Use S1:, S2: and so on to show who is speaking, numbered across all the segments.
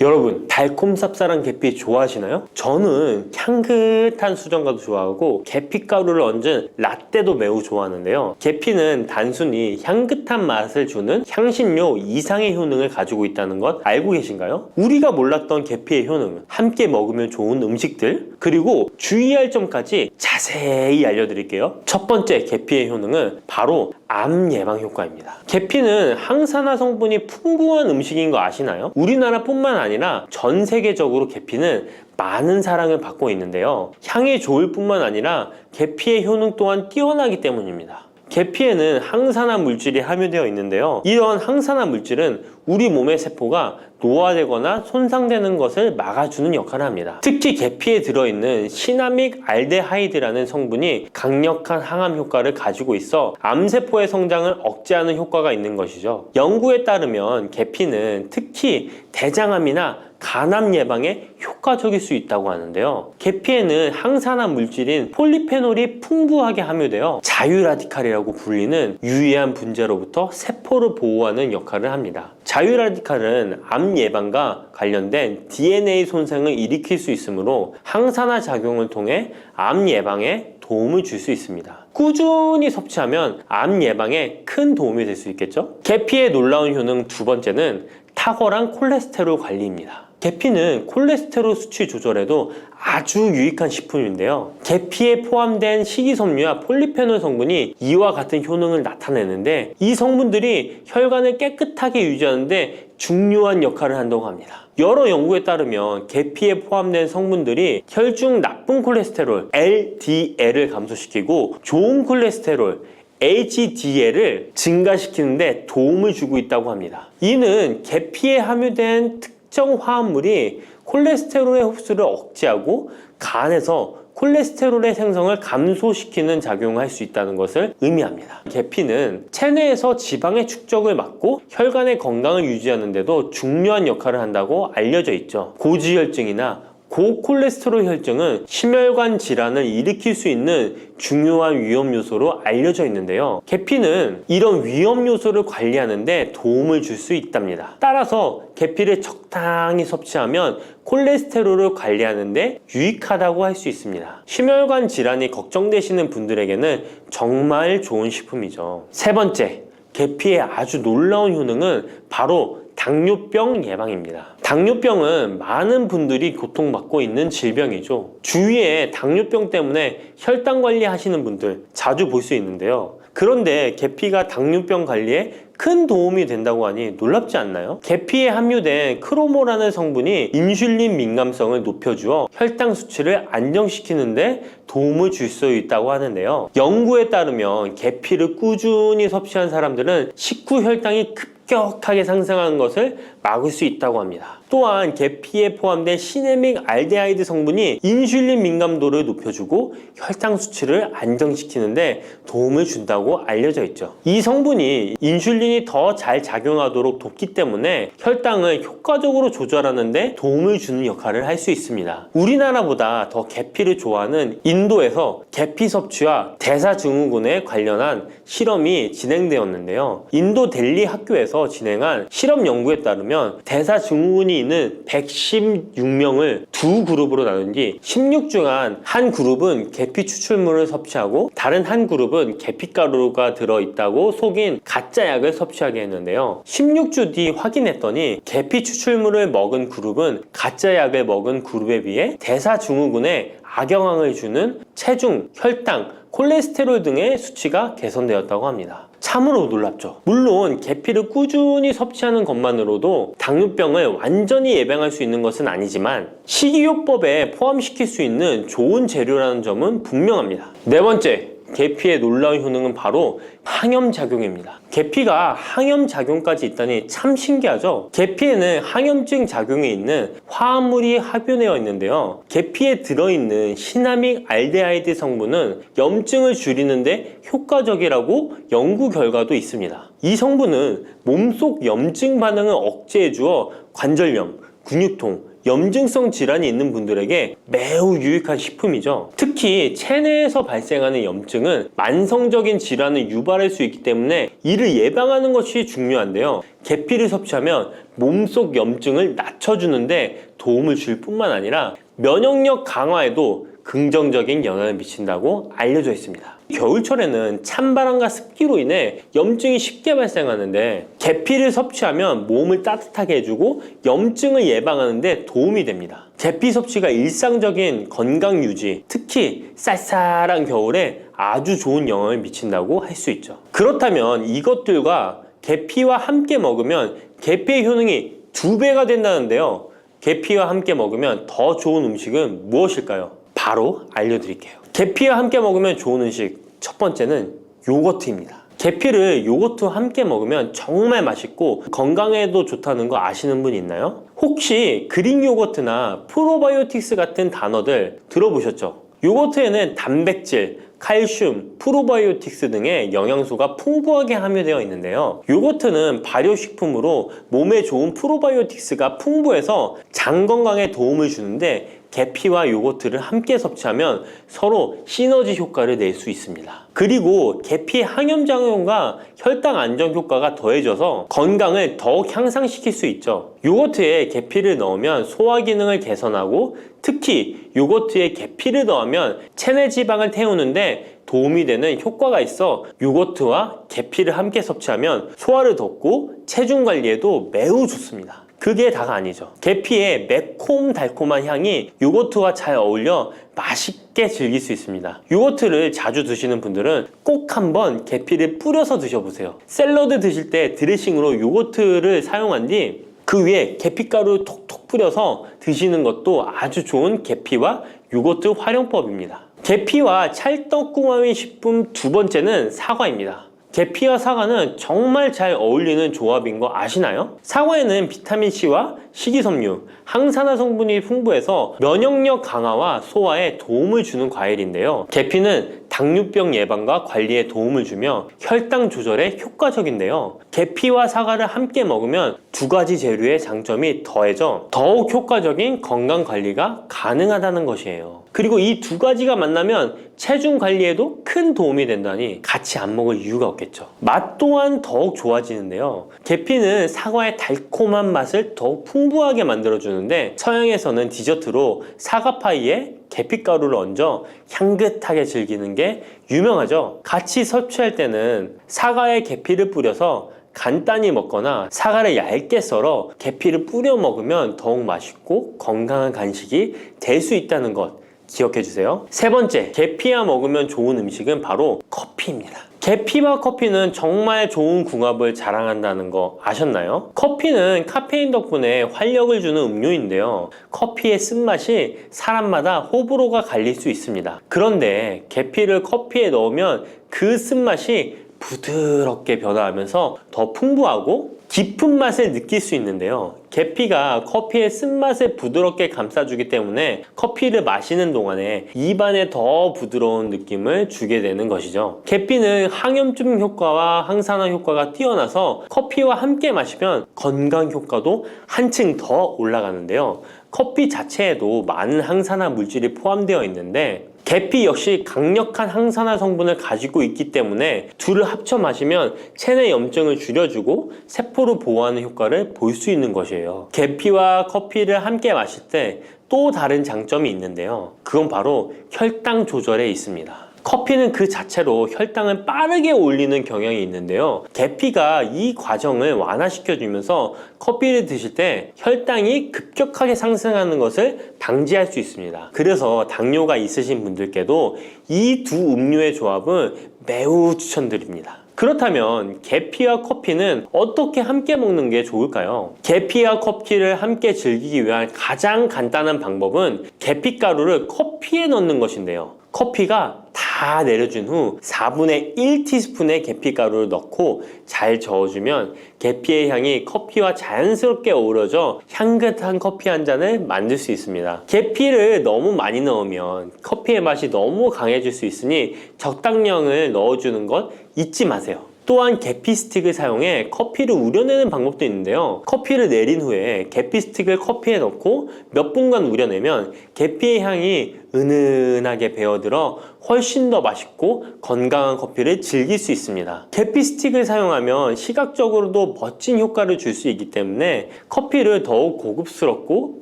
S1: 여러분, 달콤 쌉쌀한 계피 좋아하시나요? 저는 향긋한 수정과도 좋아하고 계피가루를 얹은 라떼도 매우 좋아하는데요. 계피는 단순히 향긋한 맛을 주는 향신료 이상의 효능을 가지고 있다는 것 알고 계신가요? 우리가 몰랐던 계피의 효능, 함께 먹으면 좋은 음식들, 그리고 주의할 점까지 자세히 알려드릴게요. 첫 번째 계피의 효능은 바로 암 예방 효과입니다. 계피는 항산화 성분이 풍부한 음식인 거 아시나요? 우리나라뿐만 아니라 전 세계적으로 계피는 많은 사랑을 받고 있는데요. 향이 좋을 뿐만 아니라 계피의 효능 또한 뛰어나기 때문입니다. 계피에는 항산화 물질이 함유되어 있는데요. 이런 항산화 물질은 우리 몸의 세포가 노화되거나 손상되는 것을 막아주는 역할을 합니다. 특히 계피에 들어있는 시나믹 알데하이드라는 성분이 강력한 항암 효과를 가지고 있어 암세포의 성장을 억제하는 효과가 있는 것이죠. 연구에 따르면 계피는 특히 대장암이나 간암 예방에 효과적일 수 있다고 하는데요. 계피에는 항산화 물질인 폴리페놀이 풍부하게 함유되어 자유라디칼이라고 불리는 유해한 분자로부터 세포를 보호하는 역할을 합니다. 자유라디칼은 암 예방과 관련된 DNA 손상을 일으킬 수 있으므로 항산화 작용을 통해 암 예방에 도움을 줄 수 있습니다. 꾸준히 섭취하면 암 예방에 큰 도움이 될 수 있겠죠? 계피의 놀라운 효능 두 번째는 탁월한 콜레스테롤 관리입니다. 계피는 콜레스테롤 수치 조절에도 아주 유익한 식품인데요. 계피에 포함된 식이섬유와 폴리페놀 성분이 이와 같은 효능을 나타내는데 이 성분들이 혈관을 깨끗하게 유지하는데 중요한 역할을 한다고 합니다. 여러 연구에 따르면 계피에 포함된 성분들이 혈중 나쁜 콜레스테롤 LDL을 감소시키고 좋은 콜레스테롤 HDL을 증가시키는데 도움을 주고 있다고 합니다. 이는 계피에 함유된 특정 화합물이 콜레스테롤의 흡수를 억제하고 간에서 콜레스테롤의 생성을 감소시키는 작용을 할 수 있다는 것을 의미합니다. 계피는 체내에서 지방의 축적을 막고 혈관의 건강을 유지하는 데도 중요한 역할을 한다고 알려져 있죠. 고지혈증이나 고콜레스테롤 혈증은 심혈관 질환을 일으킬 수 있는 중요한 위험 요소로 알려져 있는데요. 계피는 이런 위험 요소를 관리하는 데 도움을 줄 수 있답니다. 따라서 계피를 적당히 섭취하면 콜레스테롤을 관리하는 데 유익하다고 할 수 있습니다. 심혈관 질환이 걱정되시는 분들에게는 정말 좋은 식품이죠. 세 번째, 계피의 아주 놀라운 효능은 바로 당뇨병 예방입니다. 당뇨병은 많은 분들이 고통받고 있는 질병이죠. 주위에 당뇨병 때문에 혈당 관리하시는 분들 자주 볼 수 있는데요. 그런데 계피가 당뇨병 관리에 큰 도움이 된다고 하니 놀랍지 않나요? 계피에 함유된 크로모라는 성분이 인슐린 민감성을 높여주어 혈당 수치를 안정시키는데 도움을 줄 수 있다고 하는데요. 연구에 따르면 계피를 꾸준히 섭취한 사람들은 식후 혈당이 급격하게 상승하는 것을 막을 수 있다고 합니다. 또한 계피에 포함된 시네믹 알데하이드 성분이 인슐린 민감도를 높여주고 혈당 수치를 안정시키는데 도움을 준다고 알려져 있죠. 이 성분이 인슐린이 더 잘 작용하도록 돕기 때문에 혈당을 효과적으로 조절하는데 도움을 주는 역할을 할 수 있습니다. 우리나라보다 더 계피를 좋아하는 인도에서 계피 섭취와 대사증후군에 관련한 실험이 진행되었는데요. 인도 델리 학교에서 진행한 실험 연구에 따르면 대사증후군이 있는 116명을 두 그룹으로 나눈 뒤 16주간 한 그룹은 계피 추출물을 섭취하고 다른 한 그룹은 계피가루가 들어있다고 속인 가짜 약을 섭취하게 했는데요. 16주 뒤 확인했더니 계피 추출물을 먹은 그룹은 가짜 약을 먹은 그룹에 비해 대사증후군에 악영향을 주는 체중, 혈당, 콜레스테롤 등의 수치가 개선되었다고 합니다. 참으로 놀랍죠. 물론 계피를 꾸준히 섭취하는 것만으로도 당뇨병을 완전히 예방할 수 있는 것은 아니지만 식이요법에 포함시킬 수 있는 좋은 재료라는 점은 분명합니다. 네 번째, 계피의 놀라운 효능은 바로 항염작용입니다. 계피가 항염작용까지 있다니 참 신기하죠? 계피에는 항염증 작용이 있는 화합물이 함유되어 있는데요. 계피에 들어있는 시나믹 알데하이드 성분은 염증을 줄이는데 효과적이라고 연구 결과도 있습니다. 이 성분은 몸속 염증 반응을 억제해 주어 관절염, 근육통, 염증성 질환이 있는 분들에게 매우 유익한 식품이죠. 특히 체내에서 발생하는 염증은 만성적인 질환을 유발할 수 있기 때문에 이를 예방하는 것이 중요한데요. 계피를 섭취하면 몸속 염증을 낮춰주는데 도움을 줄 뿐만 아니라 면역력 강화에도 긍정적인 영향을 미친다고 알려져 있습니다. 겨울철에는 찬바람과 습기로 인해 염증이 쉽게 발생하는데 계피를 섭취하면 몸을 따뜻하게 해주고 염증을 예방하는 데 도움이 됩니다. 계피 섭취가 일상적인 건강 유지, 특히 쌀쌀한 겨울에 아주 좋은 영향을 미친다고 할 수 있죠. 그렇다면 이것들과 계피와 함께 먹으면 계피의 효능이 2배가 된다는데요. 계피와 함께 먹으면 더 좋은 음식은 무엇일까요? 바로 알려드릴게요. 계피와 함께 먹으면 좋은 음식, 첫 번째는 요거트입니다. 계피를 요거트와 함께 먹으면 정말 맛있고 건강에도 좋다는 거 아시는 분 있나요? 혹시 그릭 요거트나 프로바이오틱스 같은 단어들 들어보셨죠? 요거트에는 단백질, 칼슘, 프로바이오틱스 등의 영양소가 풍부하게 함유되어 있는데요. 요거트는 발효식품으로 몸에 좋은 프로바이오틱스가 풍부해서 장 건강에 도움을 주는데 계피와 요거트를 함께 섭취하면 서로 시너지 효과를 낼 수 있습니다. 그리고 계피의 항염작용과 혈당 안정 효과가 더해져서 건강을 더욱 향상시킬 수 있죠. 요거트에 계피를 넣으면 소화 기능을 개선하고 특히 요거트에 계피를 넣으면 체내 지방을 태우는데 도움이 되는 효과가 있어 요거트와 계피를 함께 섭취하면 소화를 돋고 체중 관리에도 매우 좋습니다. 그게 다가 아니죠. 계피의 매콤달콤한 향이 요거트와 잘 어울려 맛있게 즐길 수 있습니다. 요거트를 자주 드시는 분들은 꼭 한번 계피를 뿌려서 드셔보세요. 샐러드 드실 때 드레싱으로 요거트를 사용한 뒤 그 위에 계피가루 톡톡 뿌려서 드시는 것도 아주 좋은 계피와 요거트 활용법입니다. 계피와 찰떡궁합인 식품 두 번째는 사과입니다. 계피와 사과는 정말 잘 어울리는 조합인 거 아시나요? 사과에는 비타민C와 식이섬유, 항산화 성분이 풍부해서 면역력 강화와 소화에 도움을 주는 과일인데요. 계피는 당뇨병 예방과 관리에 도움을 주며 혈당 조절에 효과적인데요. 계피와 사과를 함께 먹으면 두 가지 재료의 장점이 더해져 더욱 효과적인 건강 관리가 가능하다는 것이에요. 그리고 이 두 가지가 만나면 체중 관리에도 큰 도움이 된다니 같이 안 먹을 이유가 없겠죠. 맛 또한 더욱 좋아지는데요. 계피는 사과의 달콤한 맛을 더욱 풍부하게 만들어주는데 서양에서는 디저트로 사과파이에 계피가루를 얹어 향긋하게 즐기는 게 유명하죠. 같이 섭취할 때는 사과에 계피를 뿌려서 간단히 먹거나 사과를 얇게 썰어 계피를 뿌려 먹으면 더욱 맛있고 건강한 간식이 될 수 있다는 것 기억해 주세요. 세 번째, 계피와 먹으면 좋은 음식은 바로 커피입니다. 계피와 커피는 정말 좋은 궁합을 자랑한다는 거 아셨나요? 커피는 카페인 덕분에 활력을 주는 음료인데요. 커피의 쓴맛이 사람마다 호불호가 갈릴 수 있습니다. 그런데 계피를 커피에 넣으면 그 쓴맛이 부드럽게 변화하면서 더 풍부하고 깊은 맛을 느낄 수 있는데요. 계피가 커피의 쓴맛을 부드럽게 감싸주기 때문에 커피를 마시는 동안에 입안에 더 부드러운 느낌을 주게 되는 것이죠. 계피는 항염증 효과와 항산화 효과가 뛰어나서 커피와 함께 마시면 건강 효과도 한층 더 올라가는데요. 커피 자체에도 많은 항산화 물질이 포함되어 있는데 계피 역시 강력한 항산화 성분을 가지고 있기 때문에 둘을 합쳐 마시면 체내 염증을 줄여주고 세포를 보호하는 효과를 볼 수 있는 것이에요. 계피와 커피를 함께 마실 때 또 다른 장점이 있는데요. 그건 바로 혈당 조절에 있습니다. 커피는 그 자체로 혈당을 빠르게 올리는 경향이 있는데요. 계피가 이 과정을 완화시켜주면서 커피를 드실 때 혈당이 급격하게 상승하는 것을 방지할 수 있습니다. 그래서 당뇨가 있으신 분들께도 이 두 음료의 조합은 매우 추천드립니다. 그렇다면 계피와 커피는 어떻게 함께 먹는 게 좋을까요? 계피와 커피를 함께 즐기기 위한 가장 간단한 방법은 계피가루를 커피에 넣는 것인데요. 커피가 다 내려준 후 4분의 1티스푼의 계피가루를 넣고 잘 저어주면 계피의 향이 커피와 자연스럽게 어우러져 향긋한 커피 한 잔을 만들 수 있습니다. 계피를 너무 많이 넣으면 커피의 맛이 너무 강해질 수 있으니 적당량을 넣어주는 것 잊지 마세요. 또한 계피 스틱을 사용해 커피를 우려내는 방법도 있는데요. 커피를 내린 후에 계피 스틱을 커피에 넣고 몇 분간 우려내면 계피의 향이 은은하게 배어들어 훨씬 더 맛있고 건강한 커피를 즐길 수 있습니다. 계피 스틱을 사용하면 시각적으로도 멋진 효과를 줄 수 있기 때문에 커피를 더욱 고급스럽고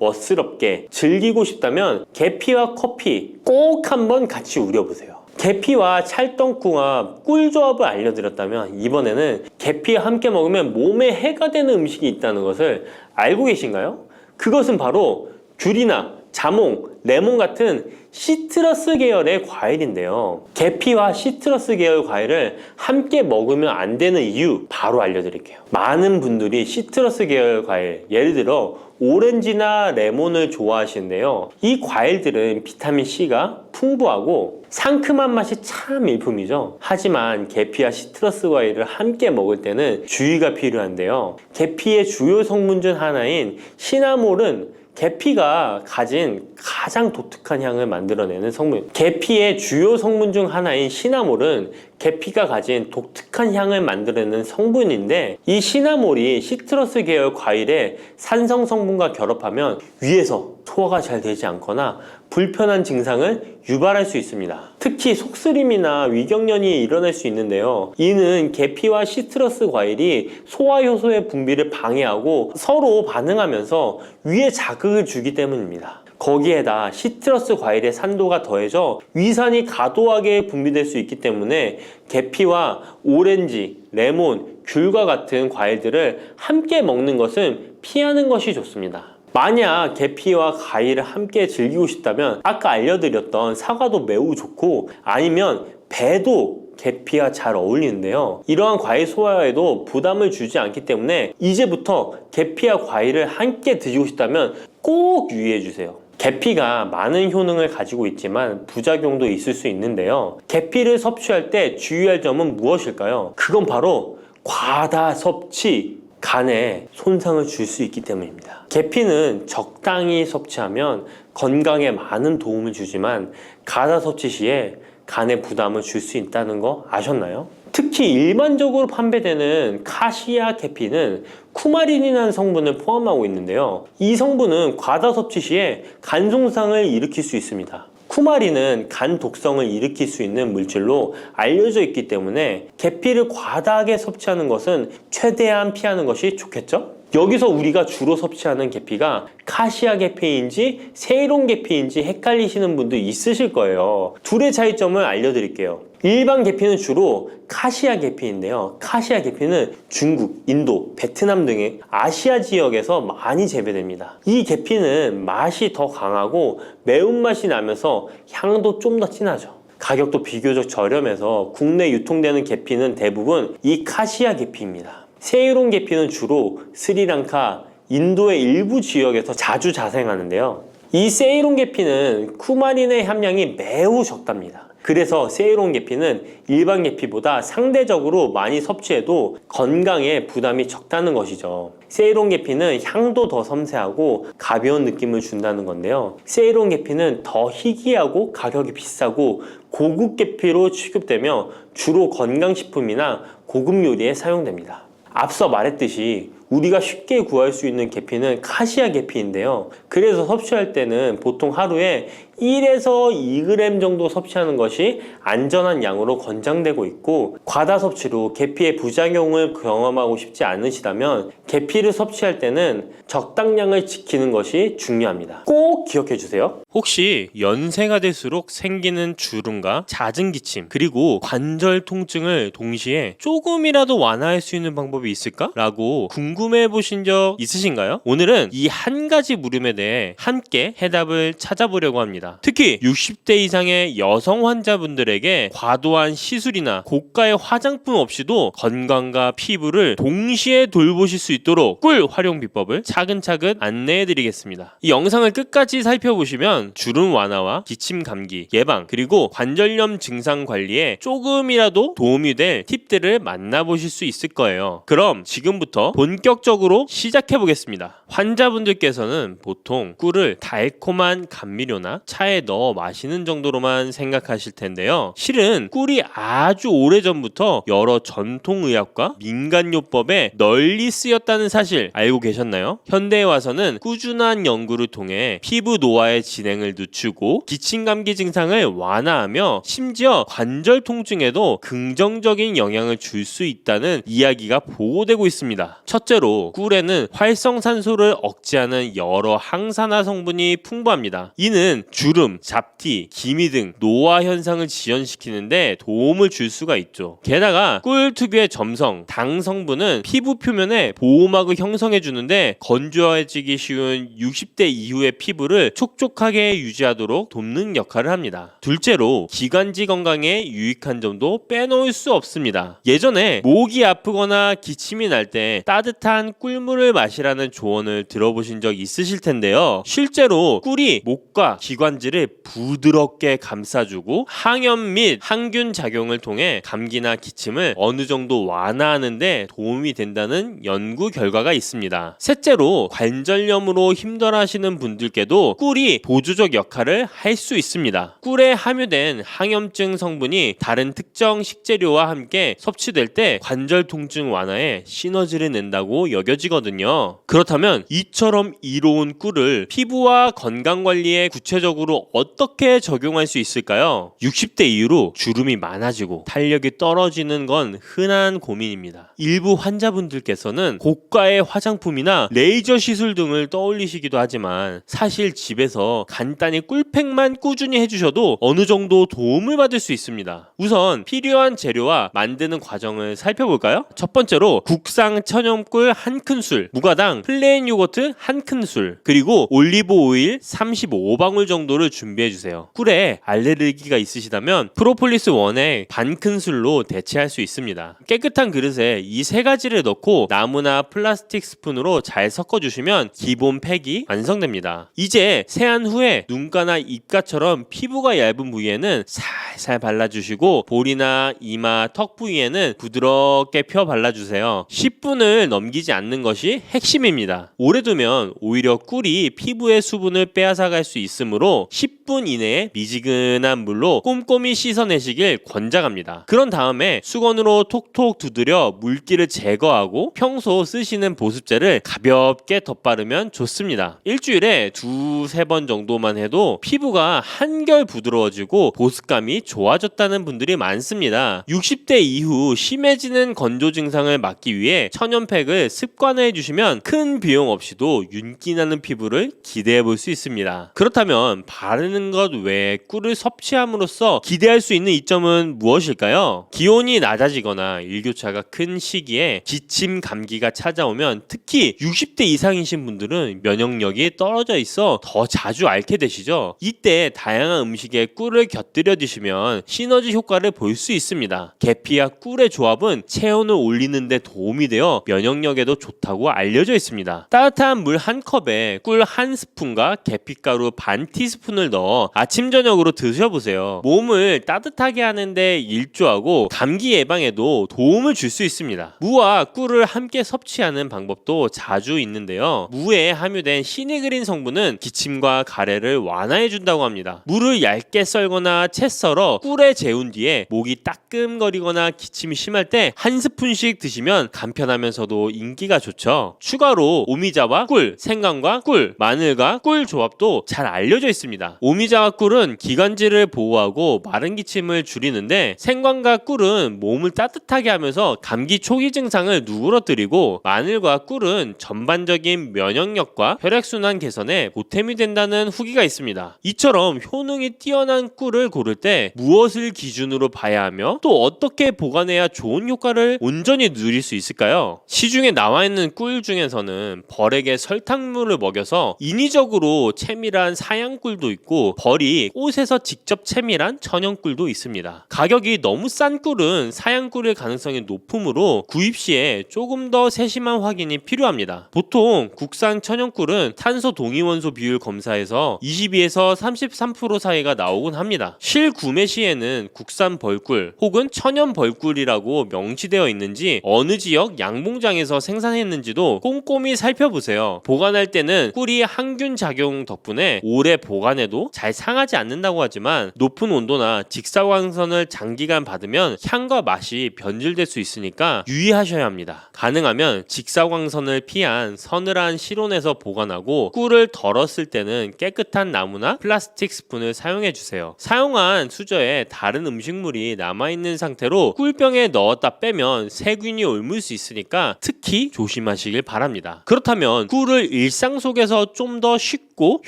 S1: 멋스럽게 즐기고 싶다면 계피와 커피 꼭 한번 같이 우려보세요. 계피와 찰떡궁합 꿀조합을 알려드렸다면 이번에는 계피와 함께 먹으면 몸에 해가 되는 음식이 있다는 것을 알고 계신가요? 그것은 바로 귤이나 자몽, 레몬 같은 시트러스 계열의 과일인데요. 계피와 시트러스 계열 과일을 함께 먹으면 안 되는 이유 바로 알려드릴게요. 많은 분들이 시트러스 계열 과일, 예를 들어 오렌지나 레몬을 좋아하시는데요. 이 과일들은 비타민C가 풍부하고 상큼한 맛이 참 일품이죠. 하지만 계피와 시트러스 과일을 함께 먹을 때는 주의가 필요한데요. 계피의 주요 성분 중 하나인 시나몰은 계피가 가진 가장 독특한 향을 만들어내는 성분. 계피의 주요 성분 중 하나인 시나몰은 계피가 가진 독특한 향을 만들어내는 성분인데, 이 시나몰이 시트러스 계열 과일의 산성 성분과 결합하면 위에서 소화가 잘 되지 않거나 불편한 증상을 유발할 수 있습니다. 특히 속쓰림이나 위경련이 일어날 수 있는데요. 이는 계피와 시트러스 과일이 소화 효소의 분비를 방해하고 서로 반응하면서 위에 자극을 주기 때문입니다. 거기에다 시트러스 과일의 산도가 더해져 위산이 과도하게 분비될 수 있기 때문에 계피와 오렌지, 레몬, 귤과 같은 과일들을 함께 먹는 것은 피하는 것이 좋습니다. 만약 계피와 과일을 함께 즐기고 싶다면 아까 알려드렸던 사과도 매우 좋고, 아니면 배도 계피와 잘 어울리는데요. 이러한 과일 소화에도 부담을 주지 않기 때문에 이제부터 계피와 과일을 함께 드시고 싶다면 꼭 유의해 주세요. 계피가 많은 효능을 가지고 있지만 부작용도 있을 수 있는데요. 계피를 섭취할 때 주의할 점은 무엇일까요? 그건 바로 과다 섭취, 간에 손상을 줄 수 있기 때문입니다. 계피는 적당히 섭취하면 건강에 많은 도움을 주지만 과다 섭취 시에 간에 부담을 줄 수 있다는 거 아셨나요? 특히 일반적으로 판매되는 카시아 계피는 쿠마린이라는 성분을 포함하고 있는데요. 이 성분은 과다 섭취 시에 간 손상을 일으킬 수 있습니다. 쿠마린은 간 독성을 일으킬 수 있는 물질로 알려져 있기 때문에 계피를 과다하게 섭취하는 것은 최대한 피하는 것이 좋겠죠? 여기서 우리가 주로 섭취하는 계피가 카시아 계피인지 세이론 계피인지 헷갈리시는 분도 있으실 거예요. 둘의 차이점을 알려드릴게요. 일반 계피는 주로 카시아 계피인데요. 카시아 계피는 중국, 인도, 베트남 등의 아시아 지역에서 많이 재배됩니다. 이 계피는 맛이 더 강하고 매운맛이 나면서 향도 좀 더 진하죠. 가격도 비교적 저렴해서 국내 유통되는 계피는 대부분 이 카시아 계피입니다. 세이론 계피는 주로 스리랑카, 인도의 일부 지역에서 자주 자생하는데요. 이 세이론 계피는 쿠마린의 함량이 매우 적답니다. 그래서 세이론 계피는 일반 계피보다 상대적으로 많이 섭취해도 건강에 부담이 적다는 것이죠. 세이론 계피는 향도 더 섬세하고 가벼운 느낌을 준다는 건데요. 세이론 계피는 더 희귀하고 가격이 비싸고 고급 계피로 취급되며 주로 건강식품이나 고급 요리에 사용됩니다. 앞서 말했듯이 우리가 쉽게 구할 수 있는 계피는 카시아 계피인데요. 그래서 섭취할 때는 보통 하루에 1에서 2g 정도 섭취하는 것이 안전한 양으로 권장되고 있고, 과다 섭취로 계피의 부작용을 경험하고 싶지 않으시다면 계피를 섭취할 때는 적당량을 지키는 것이 중요합니다. 꼭 기억해 주세요. 혹시 연세가 될수록 생기는 주름과 잦은 기침, 그리고 관절 통증을 동시에 조금이라도 완화할 수 있는 방법이 있을까? 라고 궁금해 보신 적 있으신가요? 오늘은 이 한 가지 물음에 대해 함께 해답을 찾아보려고 합니다. 특히 60대 이상의 여성 환자분들에게 과도한 시술이나 고가의 화장품 없이도 건강과 피부를 동시에 돌보실 수 있도록 꿀 활용 비법을 차근차근 안내해 드리겠습니다. 이 영상을 끝까지 살펴보시면 주름 완화와 기침 감기 예방, 그리고 관절염 증상 관리에 조금이라도 도움이 될 팁들을 만나보실 수 있을 거예요. 그럼 지금부터 본격 본격적으로 시작해 보겠습니다. 환자분들께서는 보통 꿀을 달콤한 감미료나 차에 넣어 마시는 정도로만 생각하실 텐데요. 실은 꿀이 아주 오래전부터 여러 전통의학과 민간요법에 널리 쓰였다는 사실 알고 계셨나요? 현대에 와서는 꾸준한 연구를 통해 피부 노화의 진행을 늦추고 기침 감기 증상을 완화하며 심지어 관절 통증에도 긍정적인 영향을 줄 수 있다는 이야기가 보고되고 있습니다. 첫째로 꿀에는 활성산소를 억제하는 여러 항산화 성분이 풍부합니다. 이는 주름, 잡티, 기미 등 노화 현상을 지연시키는데 도움을 줄 수가 있죠. 게다가 꿀 특유의 점성, 당 성분은 피부 표면에 보호막을 형성해 주는데 건조해지기 쉬운 60대 이후의 피부를 촉촉하게 유지하도록 돕는 역할을 합니다. 둘째로 기관지 건강에 유익한 점도 빼놓을 수 없습니다. 예전에 목이 아프거나 기침이 날 때 따뜻한 꿀물을 마시라는 조언을 들어보신 적 있으실 텐데요. 실제로 꿀이 목과 기관지를 부드럽게 감싸주고 항염 및 항균 작용을 통해 감기나 기침을 어느 정도 완화하는 데 도움이 된다는 연구 결과가 있습니다. 셋째로 관절염으로 힘들어하시는 분들께도 꿀이 보조적 역할을 할 수 있습니다. 꿀에 함유된 항염증 성분이 다른 특정 식재료와 함께 섭취될 때 관절 통증 완화에 시너지를 낸다고 여겨지거든요. 그렇다면 이처럼 이로운 꿀을 피부와 건강 관리에 구체적으로 어떻게 적용할 수 있을까요? 60대 이후로 주름이 많아지고 탄력이 떨어지는 건 흔한 고민입니다. 일부 환자분들께서는 고가의 화장품이나 레이저 시술 등을 떠올리시기도 하지만 사실 집에서 간단히 꿀팩만 꾸준히 해주셔도 어느 정도 도움을 받을 수 있습니다. 우선 필요한 재료와 만드는 과정을 살펴볼까요? 첫 번째로 국산 천연꿀 1큰술, 무가당 플레인 요거트 1큰술, 그리고 올리브 오일 35방울 정도를 준비해주세요. 꿀에 알레르기가 있으시다면 프로폴리스 원액 반큰술로 대체할 수 있습니다. 깨끗한 그릇에 이 세 가지를 넣고 나무나 플라스틱 스푼으로 잘 섞어주시면 기본 팩이 완성됩니다. 이제 세안 후에 눈가나 입가처럼 피부가 얇은 부위에는 살살 발라주시고 볼이나 이마, 턱 부위에는 부드럽게 펴 발라주세요. 10분을 넘기지 않는 것이 핵심입니다. 오래 두면 오히려 꿀이 피부의 수분을 빼앗아갈 수 있으므로 10분 이내에 미지근한 물로 꼼꼼히 씻어내시길 권장합니다. 그런 다음에 수건으로 톡톡 두드려 물기를 제거하고 평소 쓰시는 보습제를 가볍게 덧바르면 좋습니다. 일주일에 2-3번 정도만 해도 피부가 한결 부드러워지고 보습감이 좋아졌다는 분들이 많습니다. 60대 이후 심해지는 건조 증상을 막기 위해 천연팩을 습관화해 주시면 큰 비용 없이도 윤기 나는 피부를 기대해 볼 수 있습니다. 그렇다면 바르는 것 외에 꿀을 섭취함으로써 기대할 수 있는 이점은 무엇일까요? 기온이 낮아지거나 일교차가 큰 시기에 기침, 감기가 찾아오면 특히 60대 이상이신 분들은 면역력이 떨어져 있어 더 자주 앓게 되시죠. 이때 다양한 음식에 꿀을 곁들여 드시면 시너지 효과를 볼 수 있습니다. 계피와 꿀의 조합은 체온을 올리는 데 도움이 되어 면역력에도 좋다고 알려져 있습니다. 따뜻한 물 한 컵에 꿀 한 스푼과 계피가루 반 티스푼을 넣어 아침 저녁으로 드셔보세요. 몸을 따뜻하게 하는데 일조하고 감기 예방에도 도움을 줄 수 있습니다. 무와 꿀을 함께 섭취하는 방법도 자주 있는데요. 무에 함유된 시니그린 성분은 기침과 가래를 완화해 준다고 합니다. 무를 얇게 썰거나 채 썰어 꿀에 재운 뒤에 목이 따끔거리거나 기침이 심할 때 한 스푼씩 드시면 간편하면서도 인기가 좋죠. 추가로 오미자와 꿀, 생강과 꿀, 마늘과 꿀 조합도 잘 알려져 있습니다. 오미자와 꿀은 기관지를 보호하고 마른 기침을 줄이는데 생강과 꿀은 몸을 따뜻하게 하면서 감기 초기 증상을 누그러뜨리고 마늘과 꿀은 전반적인 면역력과 혈액순환 개선에 보탬이 된다는 후기가 있습니다. 이처럼 효능이 뛰어난 꿀을 고를 때 무엇을 기준으로 봐야 하며 또 어떻게 보관해야 좋은 효과를 온전히 누릴 수 있을까요? 시중에 나와 있는 꿀 중에서는 벌에게 설탕물을 먹여서 인위적으로 채밀한 사양꿀도 있고 그리고 벌이 꽃에서 직접 채밀한 천연꿀도 있습니다. 가격이 너무 싼 꿀은 사양꿀일 가능성이 높으므로 구입 시에 조금 더 세심한 확인이 필요합니다. 보통 국산 천연꿀은 탄소 동위원소 비율 검사에서 22에서 33% 사이가 나오곤 합니다. 실구매 시에는 국산 벌꿀 혹은 천연 벌꿀이라고 명시되어 있는지 어느 지역 양봉장에서 생산했는지도 꼼꼼히 살펴보세요. 보관할 때는 꿀이 항균 작용 덕분에 오래 보관해도 잘 상하지 않는다고 하지만 높은 온도나 직사광선을 장기간 받으면 향과 맛이 변질될 수 있으니까 유의하셔야 합니다. 가능하면 직사광선을 피한 서늘한 실온에서 보관하고 꿀을 덜었을 때는 깨끗한 나무나 플라스틱 스푼을 사용해 주세요. 사용한 수저에 다른 음식물이 남아있는 상태로 꿀병에 넣었다 빼면 세균이 옮을 수 있으니까 특히 조심하시길 바랍니다. 그렇다면 꿀을 일상 속에서 좀 더 쉽고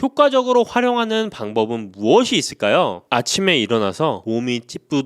S1: 효과적으로 활용하는 방법은 무엇이 있을까요? 아침에 일어나서 몸이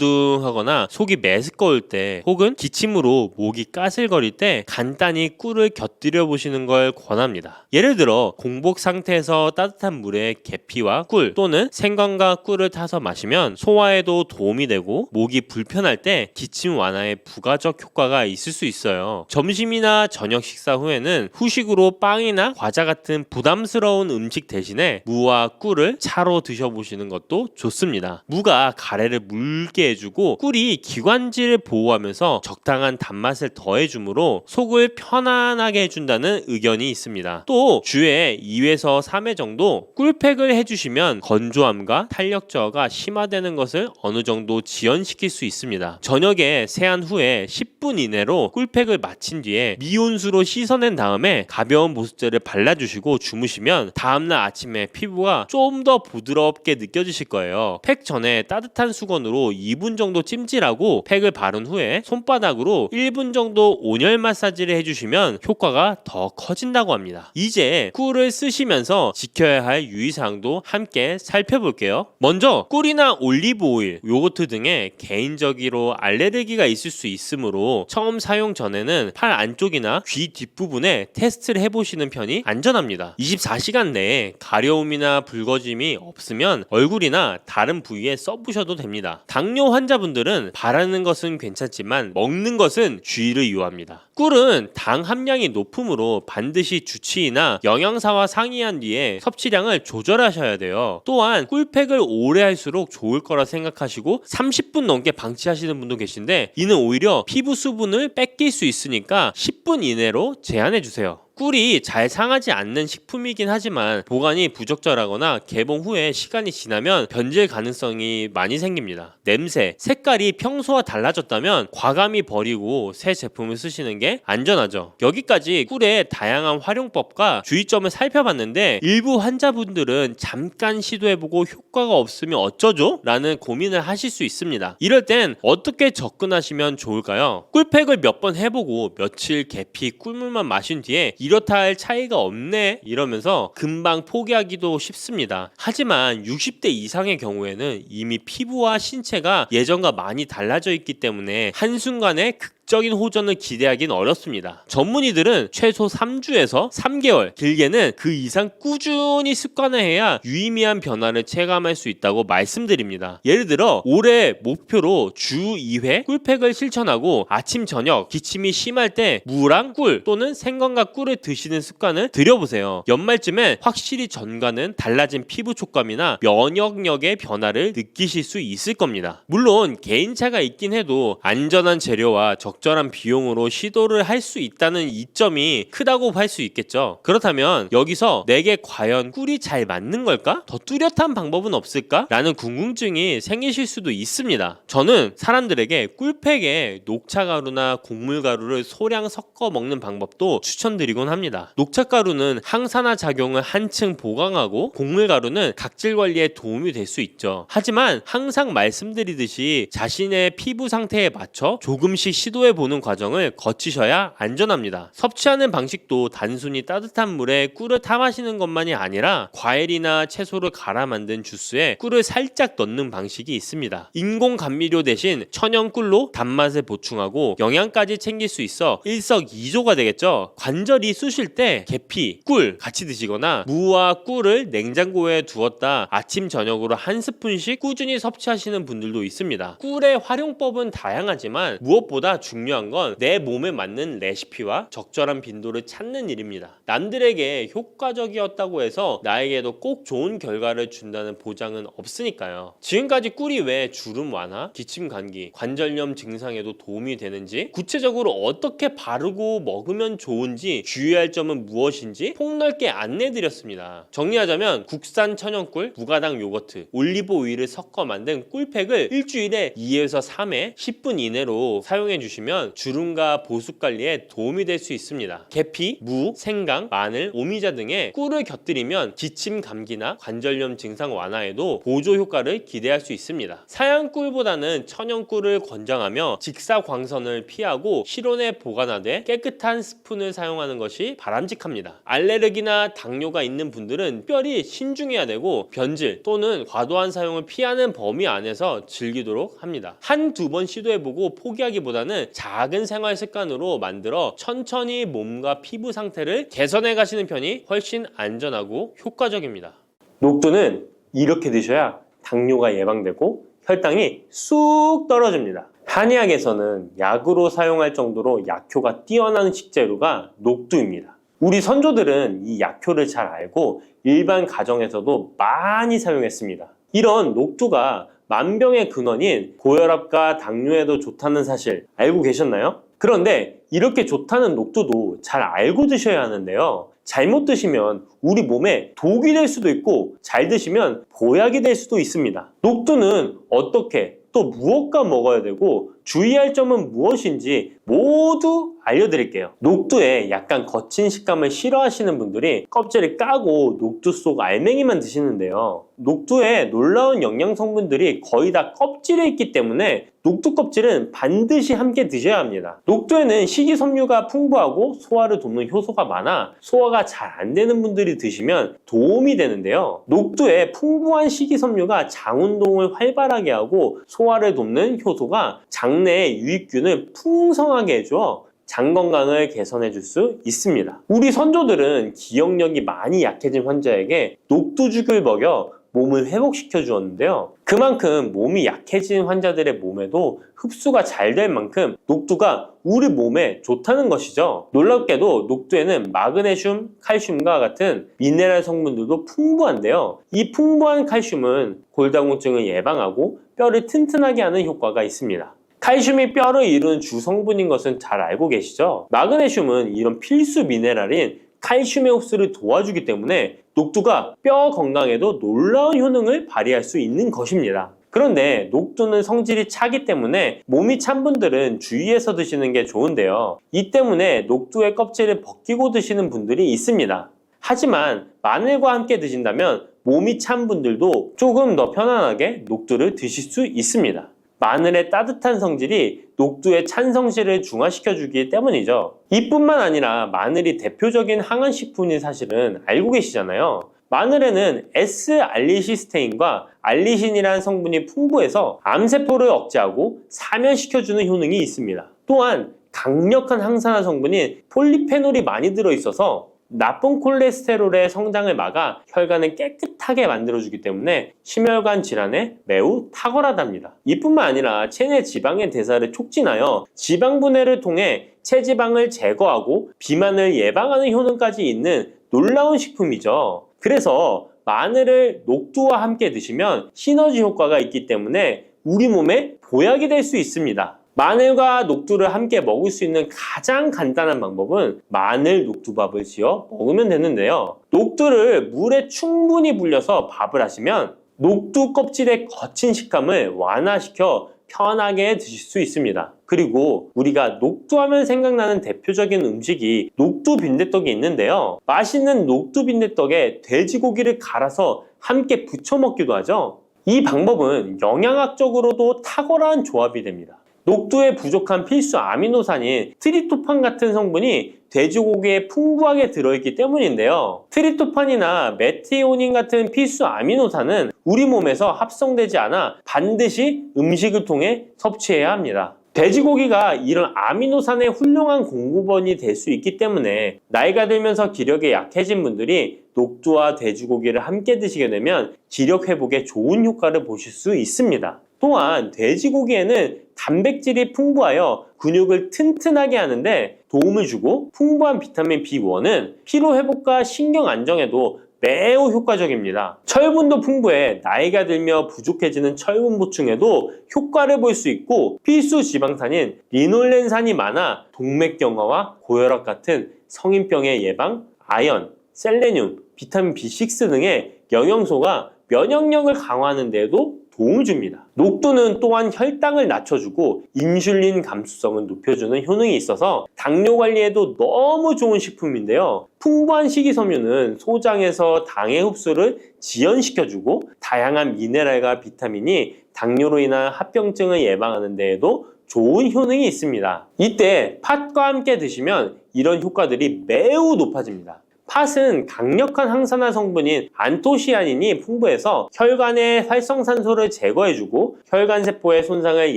S1: 찌뿌둥하거나 속이 메스꺼울 때 혹은 기침으로 목이 까슬거릴 때 간단히 꿀을 곁들여 보시는 걸 권합니다. 예를 들어 공복 상태에서 따뜻한 물에 계피와 꿀 또는 생강과 꿀을 타서 마시면 소화에도 도움이 되고 목이 불편할 때 기침 완화에 부가적 효과가 있을 수 있어요. 점심이나 저녁 식사 후에는 후식으로 빵이나 과자 같은 부담스러운 음식 대신에 무와 꿀을 차로 드셔보시는 것도 좋습니다. 무가 가래를 묽게 해주고 꿀이 기관지를 보호하면서 적당한 단맛을 더해주므로 속을 편안하게 해준다는 의견이 있습니다. 또 주에 2회에서 3회 정도 꿀팩을 해주시면 건조함과 탄력 저하가 심화되는 것을 어느 정도 지연시킬 수 있습니다. 저녁에 세안 후에 10분 이내로 꿀팩을 마친 뒤에 미온수로 씻어낸 다음에 가벼운 보습제를 발라주시고 주무시면 다음날 아침에 피부가 좀 더 부드럽게 느껴지실 거예요. 팩 전에 따뜻한 수건으로 2분 정도 찜질하고 팩을 바른 후에 손바닥으로 1분 정도 온열 마사지를 해주시면 효과가 더 커진다고 합니다. 이제 꿀을 쓰시면서 지켜야 할 유의사항도 함께 살펴볼게요. 먼저 꿀이나 올리브 오일, 요거트 등에 개인적으로 알레르기가 있을 수 있으므로 처음 사용 전에는 팔 안쪽이나 귀 뒷부분에 테스트를 해보시는 편이 안전합니다. 24시간 내에 가려움이나 붉어짐이 없으면 얼굴이나 다른 부위에 써보셔도 됩니다. 당뇨 환자분들은 바르는 것은 괜찮지만 먹는 것은 주의를 요합니다. 꿀은 당 함량이 높으므로 반드시 주치의나 영양사와 상의한 뒤에 섭취량을 조절하셔야 돼요. 또한 꿀팩을 오래 할수록 좋을 거라 생각하시고 30분 넘게 방치하시는 분도 계신데 이는 오히려 피부 수분을 뺏길 수 있으니까 10분 이내로 제한해주세요. 꿀이 잘 상하지 않는 식품이긴 하지만 보관이 부적절하거나 개봉 후에 시간이 지나면 변질 가능성이 많이 생깁니다. 냄새, 색깔이 평소와 달라졌다면 과감히 버리고 새 제품을 쓰시는 게 안전하죠. 여기까지 꿀의 다양한 활용법과 주의점을 살펴봤는데 일부 환자분들은 잠깐 시도해보고 효과가 없으면 어쩌죠? 라는 고민을 하실 수 있습니다. 이럴 땐 어떻게 접근하시면 좋을까요? 꿀팩을 몇 번 해보고 며칠 계피 꿀물만 마신 뒤에 이렇다 할 차이가 없네 이러면서 금방 포기하기도 쉽습니다. 하지만 60대 이상의 경우에는 이미 피부와 신체가 예전과 많이 달라져 있기 때문에 한순간에 적인 호전을 기대하긴 어렵습니다. 전문의들은 최소 3주에서 3개월, 길게는 그 이상 꾸준히 습관을 해야 유의미한 변화를 체감할 수 있다고 말씀드립니다. 예를 들어 올해 목표로 주 2회 꿀팩을 실천하고 아침 저녁 기침이 심할 때 무랑 꿀 또는 생강과 꿀을 드시는 습관을 들여보세요. 연말쯤엔 확실히 전과는 달라진 피부 촉감이나 면역력의 변화를 느끼실 수 있을 겁니다. 물론 개인차가 있긴 해도 안전한 재료와 적절한 비용으로 시도를 할 수 있다는 이점이 크다고 할 수 있겠죠. 그렇다면 여기서 내게 과연 꿀이 잘 맞는 걸까? 더 뚜렷한 방법은 없을까? 라는 궁금증이 생기실 수도 있습니다. 저는 사람들에게 꿀팩에 녹차가루나 곡물가루를 소량 섞어 먹는 방법도 추천드리곤 합니다. 녹차가루는 항산화 작용을 한층 보강하고 곡물가루는 각질 관리에 도움이 될 수 있죠. 하지만 항상 말씀드리듯이 자신의 피부 상태에 맞춰 조금씩 시도해 시도해보는 과정을 거치셔야 안전합니다. 섭취하는 방식도 단순히 따뜻한 물에 꿀을 타 마시는 것만이 아니라 과일이나 채소를 갈아 만든 주스에 꿀을 살짝 넣는 방식이 있습니다. 인공 감미료 대신 천연 꿀로 단맛을 보충하고 영양까지 챙길 수 있어 일석이조가 되겠죠. 관절이 쑤실 때 계피, 꿀 같이 드시거나 무와 꿀을 냉장고에 두었다 아침 저녁으로 한 스푼씩 꾸준히 섭취하시는 분들도 있습니다. 꿀의 활용법은 다양하지만 무엇보다 중요한 건 내 몸에 맞는 레시피와 적절한 빈도를 찾는 일입니다. 남들에게 효과적이었다고 해서 나에게도 꼭 좋은 결과를 준다는 보장은 없으니까요. 지금까지 꿀이 왜 주름 완화, 기침 감기, 관절염 증상에도 도움이 되는지, 구체적으로 어떻게 바르고 먹으면 좋은지, 주의할 점은 무엇인지 폭넓게 안내드렸습니다. 정리하자면 국산 천연꿀, 무가당 요거트, 올리브 오일을 섞어 만든 꿀팩을 일주일에 2에서 3회 10분 이내로 사용해 주시면 주름과 보습 관리에 도움이 될 수 있습니다. 계피, 무, 생강, 마늘, 오미자 등의 꿀을 곁들이면 기침 감기나 관절염 증상 완화에도 보조 효과를 기대할 수 있습니다. 사양 꿀보다는 천연 꿀을 권장하며 직사광선을 피하고 실온에 보관하되 깨끗한 스푼을 사용하는 것이 바람직합니다. 알레르기나 당뇨가 있는 분들은 특별히 신중해야 되고 변질 또는 과도한 사용을 피하는 범위 안에서 즐기도록 합니다. 한두 번 시도해보고 포기하기보다는 작은 생활 습관으로 만들어 천천히 몸과 피부 상태를 개선해 가시는 편이 훨씬 안전하고 효과적입니다. 녹두는 이렇게 드셔야 당뇨가 예방되고 혈당이 쑥 떨어집니다. 한의학에서는 약으로 사용할 정도로 약효가 뛰어난 식재료가 녹두입니다. 우리 선조들은 이 약효를 잘 알고 일반 가정에서도 많이 사용했습니다. 이런 녹두가 만병의 근원인 고혈압과 당뇨에도 좋다는 사실 알고 계셨나요? 그런데 이렇게 좋다는 녹두도 잘 알고 드셔야 하는데요. 잘못 드시면 우리 몸에 독이 될 수도 있고 잘 드시면 보약이 될 수도 있습니다. 녹두는 어떻게 또 무엇과 먹어야 되고 주의할 점은 무엇인지 모두 알려드릴게요. 녹두에 약간 거친 식감을 싫어하시는 분들이 껍질을 까고 녹두 속 알맹이만 드시는데요. 녹두에 놀라운 영양 성분들이 거의 다 껍질에 있기 때문에 녹두 껍질은 반드시 함께 드셔야 합니다. 녹두에는 식이섬유가 풍부하고 소화를 돕는 효소가 많아 소화가 잘 안 되는 분들이 드시면 도움이 되는데요. 녹두에 풍부한 식이섬유가 장 운동을 활발하게 하고 소화를 돕는 효소가 장내의 유익균을 풍성하게 해줘 장 건강을 개선해 줄 수 있습니다. 우리 선조들은 기억력이 많이 약해진 환자에게 녹두죽을 먹여 몸을 회복시켜 주었는데요. 그만큼 몸이 약해진 환자들의 몸에도 흡수가 잘 될 만큼 녹두가 우리 몸에 좋다는 것이죠. 놀랍게도 녹두에는 마그네슘, 칼슘과 같은 미네랄 성분들도 풍부한데요. 이 풍부한 칼슘은 골다공증을 예방하고 뼈를 튼튼하게 하는 효과가 있습니다. 칼슘이 뼈를 이루는 주성분인 것은 잘 알고 계시죠? 마그네슘은 이런 필수 미네랄인 칼슘의 흡수를 도와주기 때문에 녹두가 뼈 건강에도 놀라운 효능을 발휘할 수 있는 것입니다. 그런데 녹두는 성질이 차기 때문에 몸이 찬 분들은 주의해서 드시는 게 좋은데요. 이 때문에 녹두의 껍질을 벗기고 드시는 분들이 있습니다. 하지만 마늘과 함께 드신다면 몸이 찬 분들도 조금 더 편안하게 녹두를 드실 수 있습니다. 마늘의 따뜻한 성질이 녹두의 찬 성질을 중화시켜주기 때문이죠. 이뿐만 아니라 마늘이 대표적인 항암식품인 사실은 알고 계시잖아요. 마늘에는 S알리시스테인과 알리신이라는 성분이 풍부해서 암세포를 억제하고 사면시켜주는 효능이 있습니다. 또한 강력한 항산화 성분인 폴리페놀이 많이 들어있어서 나쁜 콜레스테롤의 성장을 막아 혈관을 깨끗하게 만들어주기 때문에 심혈관 질환에 매우 탁월하답니다. 이뿐만 아니라 체내 지방의 대사를 촉진하여 지방 분해를 통해 체지방을 제거하고 비만을 예방하는 효능까지 있는 놀라운 식품이죠. 그래서 마늘을 녹두와 함께 드시면 시너지 효과가 있기 때문에 우리 몸에 보약이 될 수 있습니다. 마늘과 녹두를 함께 먹을 수 있는 가장 간단한 방법은 마늘 녹두밥을 지어 먹으면 되는데요. 녹두를 물에 충분히 불려서 밥을 하시면 녹두 껍질의 거친 식감을 완화시켜 편하게 드실 수 있습니다. 그리고 우리가 녹두하면 생각나는 대표적인 음식이 녹두 빈대떡이 있는데요. 맛있는 녹두 빈대떡에 돼지고기를 갈아서 함께 부쳐 먹기도 하죠. 이 방법은 영양학적으로도 탁월한 조합이 됩니다. 녹두에 부족한 필수 아미노산인 트립토판 같은 성분이 돼지고기에 풍부하게 들어있기 때문인데요. 트립토판이나 메티오닌 같은 필수 아미노산은 우리 몸에서 합성되지 않아 반드시 음식을 통해 섭취해야 합니다. 돼지고기가 이런 아미노산의 훌륭한 공급원이 될 수 있기 때문에 나이가 들면서 기력이 약해진 분들이 녹두와 돼지고기를 함께 드시게 되면 기력 회복에 좋은 효과를 보실 수 있습니다. 또한 돼지고기에는 단백질이 풍부하여 근육을 튼튼하게 하는데 도움을 주고 풍부한 비타민 B1은 피로 회복과 신경 안정에도 매우 효과적입니다. 철분도 풍부해 나이가 들며 부족해지는 철분 보충에도 효과를 볼 수 있고 필수 지방산인 리놀렌산이 많아 동맥경화와 고혈압 같은 성인병의 예방, 아연, 셀레늄, 비타민 B6 등의 영양소가 면역력을 강화하는 데에도 도움을 줍니다. 녹두는 또한 혈당을 낮춰주고 인슐린 감수성을 높여주는 효능이 있어서 당뇨 관리에도 너무 좋은 식품인데요. 풍부한 식이섬유는 소장에서 당의 흡수를 지연시켜주고 다양한 미네랄과 비타민이 당뇨로 인한 합병증을 예방하는 데에도 좋은 효능이 있습니다. 이때 팥과 함께 드시면 이런 효과들이 매우 높아집니다. 팥은 강력한 항산화 성분인 안토시아닌이 풍부해서 혈관의 활성산소를 제거해주고 혈관세포의 손상을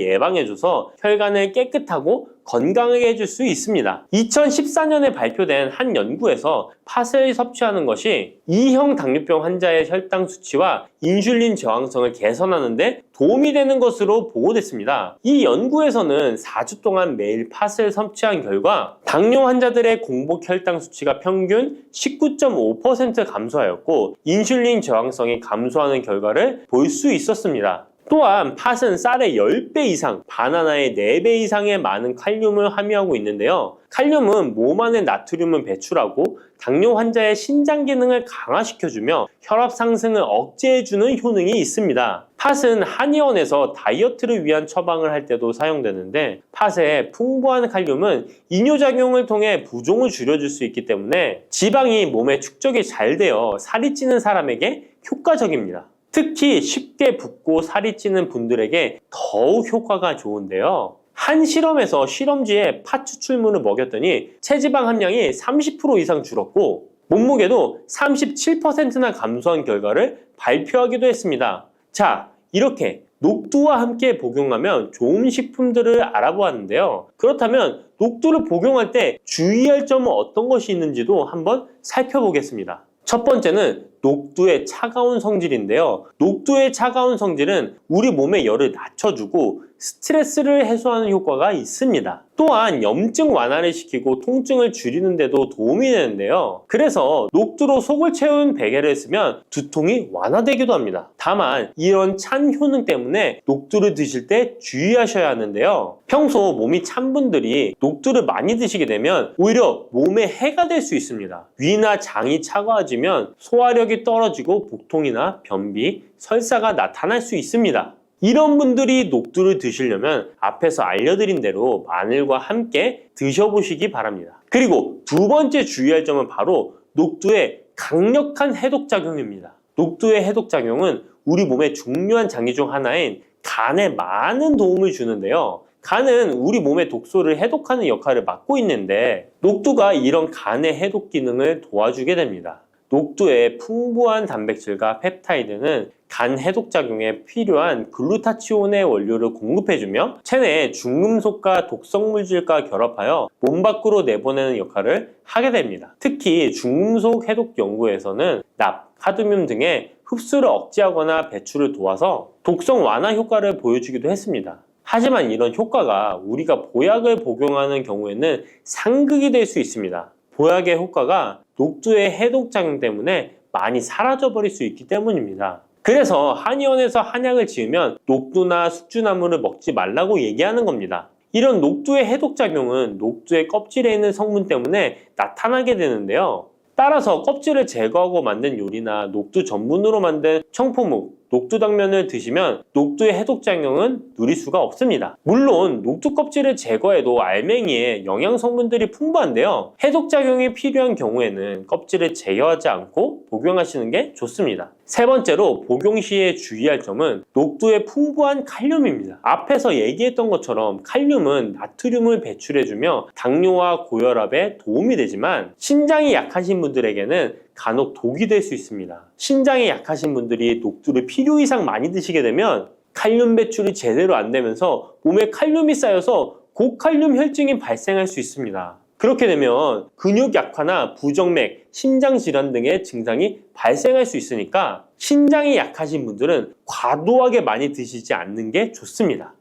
S1: 예방해줘서 혈관을 깨끗하고 건강하게 해줄 수 있습니다. 2014년에 발표된 한 연구에서 팥을 섭취하는 것이 2형 당뇨병 환자의 혈당 수치와 인슐린 저항성을 개선하는 데 도움이 되는 것으로 보고됐습니다. 이 연구에서는 4주 동안 매일 팥을 섭취한 결과 당뇨 환자들의 공복 혈당 수치가 평균 19.5% 감소하였고 인슐린 저항성이 감소하는 결과를 볼 수 있었습니다. 또한 팥은 쌀의 10배 이상, 바나나의 4배 이상의 많은 칼륨을 함유하고 있는데요. 칼륨은 몸 안에 나트륨을 배출하고 당뇨 환자의 신장 기능을 강화시켜주며 혈압 상승을 억제해주는 효능이 있습니다. 팥은 한의원에서 다이어트를 위한 처방을 할 때도 사용되는데 팥의 풍부한 칼륨은 이뇨작용을 통해 부종을 줄여줄 수 있기 때문에 지방이 몸에 축적이 잘 되어 살이 찌는 사람에게 효과적입니다. 특히 쉽게 붓고 살이 찌는 분들에게 더욱 효과가 좋은데요. 한 실험에서 실험쥐에 팥 추출물을 먹였더니 체지방 함량이 30% 이상 줄었고 몸무게도 37%나 감소한 결과를 발표하기도 했습니다. 자, 이렇게 녹두와 함께 복용하면 좋은 식품들을 알아보았는데요. 그렇다면 녹두를 복용할 때 주의할 점은 어떤 것이 있는지도 한번 살펴보겠습니다. 첫 번째는 녹두의 차가운 성질인데요. 녹두의 차가운 성질은 우리 몸의 열을 낮춰주고 스트레스를 해소하는 효과가 있습니다. 또한 염증 완화를 시키고 통증을 줄이는 데도 도움이 되는데요. 그래서 녹두로 속을 채운 베개를 쓰면 두통이 완화되기도 합니다. 다만 이런 찬 효능 때문에 녹두를 드실 때 주의하셔야 하는데요. 평소 몸이 찬 분들이 녹두를 많이 드시게 되면 오히려 몸에 해가 될 수 있습니다. 위나 장이 차가워지면 소화력이 떨어지고 복통이나 변비, 설사가 나타날 수 있습니다. 이런 분들이 녹두를 드시려면 앞에서 알려드린 대로 마늘과 함께 드셔보시기 바랍니다. 그리고 두 번째 주의할 점은 바로 녹두의 강력한 해독작용입니다. 녹두의 해독작용은 우리 몸의 중요한 장기 중 하나인 간에 많은 도움을 주는데요. 간은 우리 몸의 독소를 해독하는 역할을 맡고 있는데 녹두가 이런 간의 해독 기능을 도와주게 됩니다. 녹두의 풍부한 단백질과 펩타이드는 간 해독작용에 필요한 글루타치온의 원료를 공급해주며 체내에 중금속과 독성물질과 결합하여 몸 밖으로 내보내는 역할을 하게 됩니다. 특히 중금속 해독 연구에서는 납, 카드뮴 등의 흡수를 억제하거나 배출을 도와서 독성 완화 효과를 보여주기도 했습니다. 하지만 이런 효과가 우리가 보약을 복용하는 경우에는 상극이 될 수 있습니다. 보약의 효과가 녹두의 해독작용 때문에 많이 사라져버릴 수 있기 때문입니다. 그래서 한의원에서 한약을 지으면 녹두나 숙주나물을 먹지 말라고 얘기하는 겁니다. 이런 녹두의 해독작용은 녹두의 껍질에 있는 성분 때문에 나타나게 되는데요. 따라서 껍질을 제거하고 만든 요리나 녹두 전분으로 만든 청포묵, 녹두당면을 드시면 녹두의 해독작용은 누릴 수가 없습니다. 물론 녹두 껍질을 제거해도 알맹이에 영양 성분들이 풍부한데요. 해독작용이 필요한 경우에는 껍질을 제거하지 않고 복용하시는 게 좋습니다. 세 번째로 복용 시에 주의할 점은 녹두의 풍부한 칼륨입니다. 앞에서 얘기했던 것처럼 칼륨은 나트륨을 배출해주며 당뇨와 고혈압에 도움이 되지만 신장이 약하신 분들에게는 간혹 독이 될 수 있습니다. 신장이 약하신 분들이 녹두를 필요 이상 많이 드시게 되면 칼륨 배출이 제대로 안 되면서 몸에 칼륨이 쌓여서 고칼륨 혈증이 발생할 수 있습니다. 그렇게 되면 근육 약화나 부정맥, 심장 질환 등의 증상이 발생할 수 있으니까 신장이 약하신 분들은 과도하게 많이 드시지 않는 게 좋습니다.